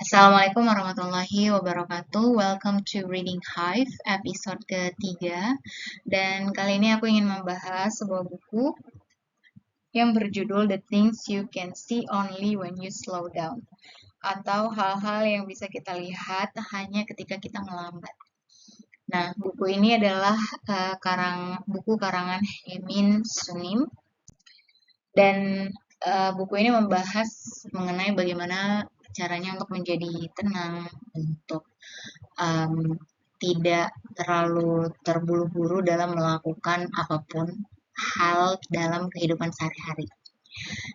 Assalamualaikum warahmatullahi wabarakatuh. Welcome to Reading Hive episode ketiga. Dan kali ini aku ingin membahas sebuah buku yang berjudul The Things You Can See Only When You Slow Down, atau hal-hal yang bisa kita lihat hanya ketika kita melambat. Nah, buku ini adalah buku karangan Emin Sunim, dan buku ini membahas mengenai bagaimana caranya untuk menjadi tenang, untuk um, tidak terlalu terburu-buru dalam melakukan apapun hal dalam kehidupan sehari-hari.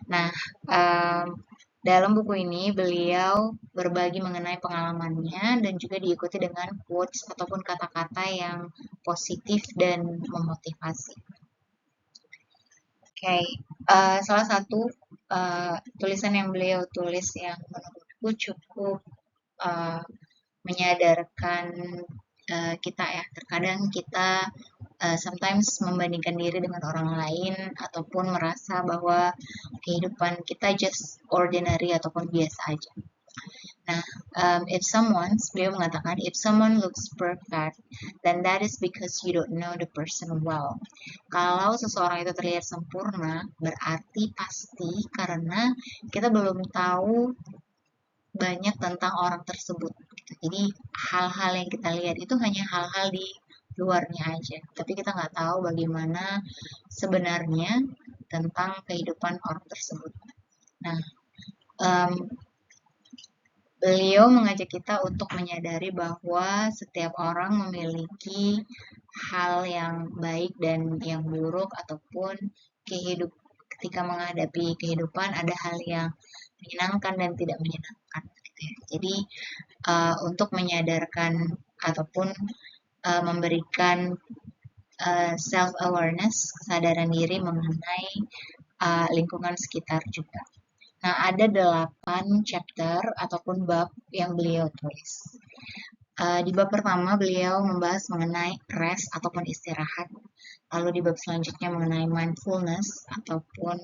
Nah, um, dalam buku ini beliau berbagi mengenai pengalamannya dan juga diikuti dengan quotes ataupun kata-kata yang positif dan memotivasi. Oke, salah satu tulisan yang beliau tulis yang menurutku cukup uh, menyadarkan kita ya. Terkadang kita sometimes membandingkan diri dengan orang lain ataupun merasa bahwa kehidupan kita just ordinary ataupun biasa aja. Nah, beliau mengatakan, if someone looks perfect, then that is because you don't know the person well. Kalau seseorang itu terlihat sempurna, berarti pasti karena kita belum tahu banyak tentang orang tersebut gitu. Jadi hal-hal yang kita lihat itu hanya hal-hal di luarnya aja, tapi kita nggak tahu bagaimana sebenarnya tentang kehidupan orang tersebut. Nah, um, beliau mengajak kita untuk menyadari bahwa setiap orang memiliki hal yang baik dan yang buruk ataupun ketika menghadapi kehidupan ada hal yang menyenangkan dan tidak menyenangkan gitu ya. Jadi untuk menyadarkan ataupun memberikan self awareness, kesadaran diri mengenai lingkungan sekitar juga. Nah, ada 8 chapter ataupun bab yang beliau tulis. Di bab pertama beliau membahas mengenai rest ataupun istirahat. Lalu di bab selanjutnya mengenai mindfulness ataupun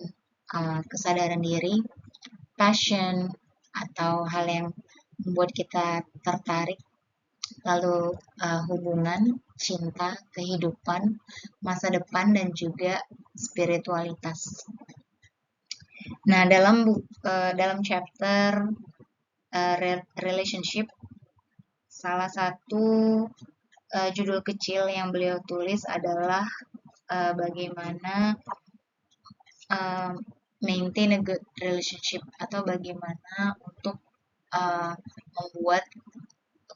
kesadaran diri, passion atau hal yang membuat kita tertarik, lalu hubungan, cinta, kehidupan, masa depan, dan juga spiritualitas. Nah, dalam chapter relationship, salah satu judul kecil yang beliau tulis adalah bagaimana maintain a good relationship atau bagaimana untuk membuat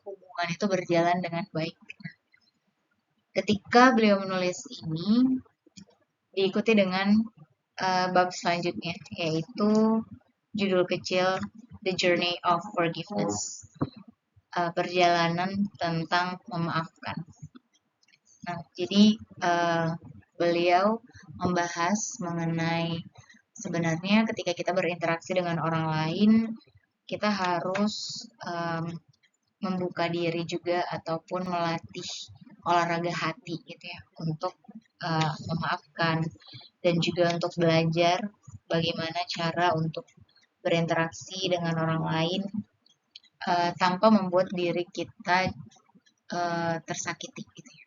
hubungan itu berjalan dengan baik. Ketika beliau menulis ini, diikuti dengan bab selanjutnya, yaitu judul kecil The Journey of Forgiveness, perjalanan tentang memaafkan. Nah, jadi beliau membahas mengenai sebenarnya ketika kita berinteraksi dengan orang lain, kita harus membuka diri juga ataupun melatih olahraga hati gitu ya untuk memaafkan dan juga untuk belajar bagaimana cara untuk berinteraksi dengan orang lain tanpa membuat diri kita tersakiti gitu ya.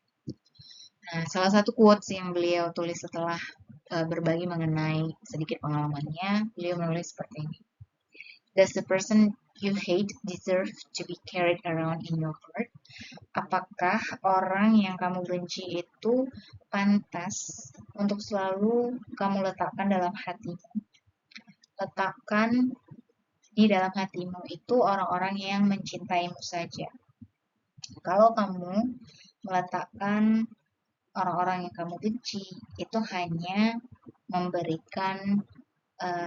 Nah, salah satu quotes yang beliau tulis setelah berbagi mengenai sedikit pengalamannya, beliau menulis seperti ini. Does the person you hate deserve to be carried around in your heart? Apakah orang yang kamu benci itu pantas untuk selalu kamu letakkan dalam hatimu? Letakkan di dalam hatimu itu orang-orang yang mencintaimu saja. Kalau kamu meletakkan orang-orang yang kamu benci, itu hanya memberikan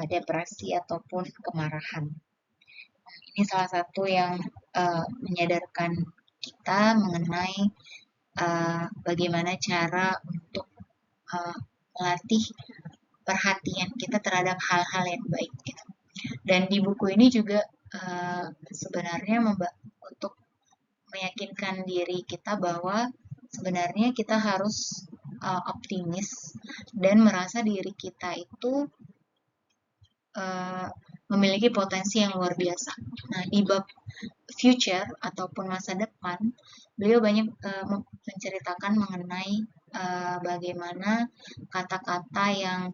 depresi ataupun kemarahan. Ini salah satu yang menyadarkan kita mengenai bagaimana cara untuk melatih perhatian kita terhadap hal-hal yang baik gitu. Dan di buku ini juga sebenarnya untuk meyakinkan diri kita bahwa sebenarnya kita harus optimis dan merasa diri kita itu memiliki potensi yang luar biasa. Nah, di bab future ataupun masa depan, beliau banyak menceritakan mengenai bagaimana kata-kata yang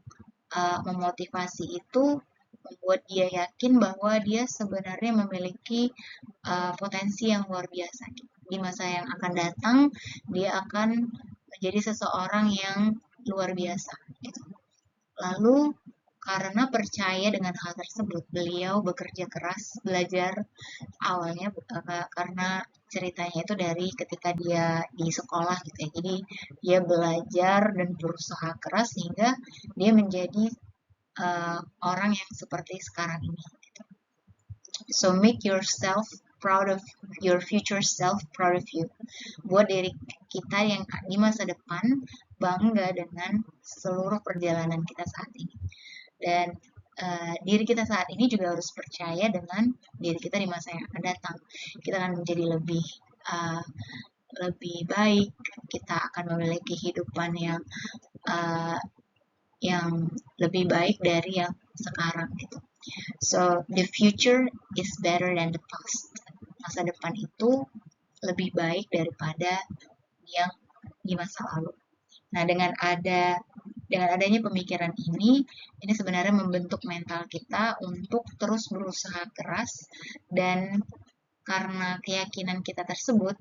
memotivasi itu membuat dia yakin bahwa dia sebenarnya memiliki potensi yang luar biasa. Di masa yang akan datang, dia akan menjadi seseorang yang luar biasa. Gitu. Lalu karena percaya dengan hal tersebut, beliau bekerja keras, belajar awalnya karena ceritanya itu dari ketika dia di sekolah gitu ya. Jadi dia belajar dan berusaha keras sehingga dia menjadi orang yang seperti sekarang ini. Gitu. So make yourself proud of your future self, proud of you. Buat diri kita yang di masa depan bangga dengan seluruh perjalanan kita saat ini. Dan diri kita saat ini juga harus percaya dengan diri kita di masa yang akan datang. Kita akan menjadi lebih baik, kita akan memiliki kehidupan yang lebih baik dari yang sekarang gitu. So the future is better than the past. Masa depan itu lebih baik daripada yang di masa lalu. Nah, dengan adanya pemikiran ini sebenarnya membentuk mental kita untuk terus berusaha keras, dan karena keyakinan kita tersebut,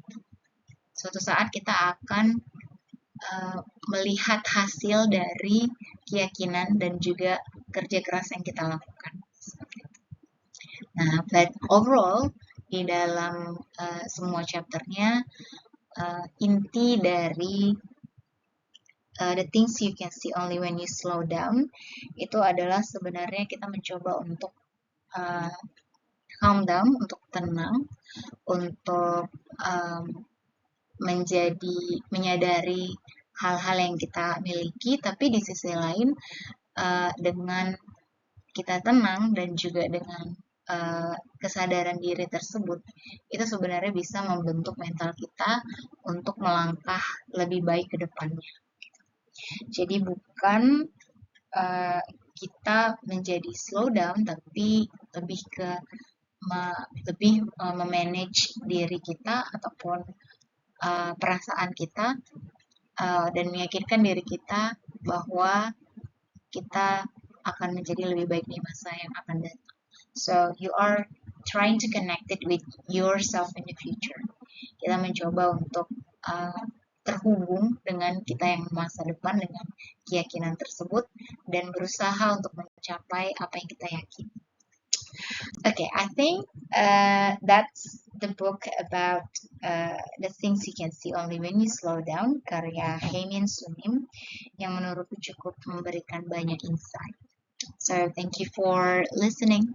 suatu saat kita akan melihat hasil dari keyakinan dan juga kerja keras yang kita lakukan. Nah, but overall di dalam semua chapternya, inti dari the things you can see only when you slow down itu adalah sebenarnya kita mencoba untuk calm down, untuk tenang, untuk menyadari hal-hal yang kita miliki, tapi di sisi lain dengan kita tenang dan juga dengan kesadaran diri tersebut, itu sebenarnya bisa membentuk mental kita untuk melangkah lebih baik ke depannya. Jadi bukan kita menjadi slow down, tapi lebih ke memanage diri kita ataupun perasaan kita, dan meyakinkan diri kita bahwa kita akan menjadi lebih baik di masa yang akan datang. So you are trying to connect it with yourself in the future. Kita mencoba untuk terhubung dengan kita yang masa depan dengan keyakinan tersebut dan berusaha untuk mencapai apa yang kita yakini. Okay, I think that's the book about the things you can see only when you slow down, karya Haemin Sunim, yang menurutku cukup memberikan banyak insight. So thank you for listening.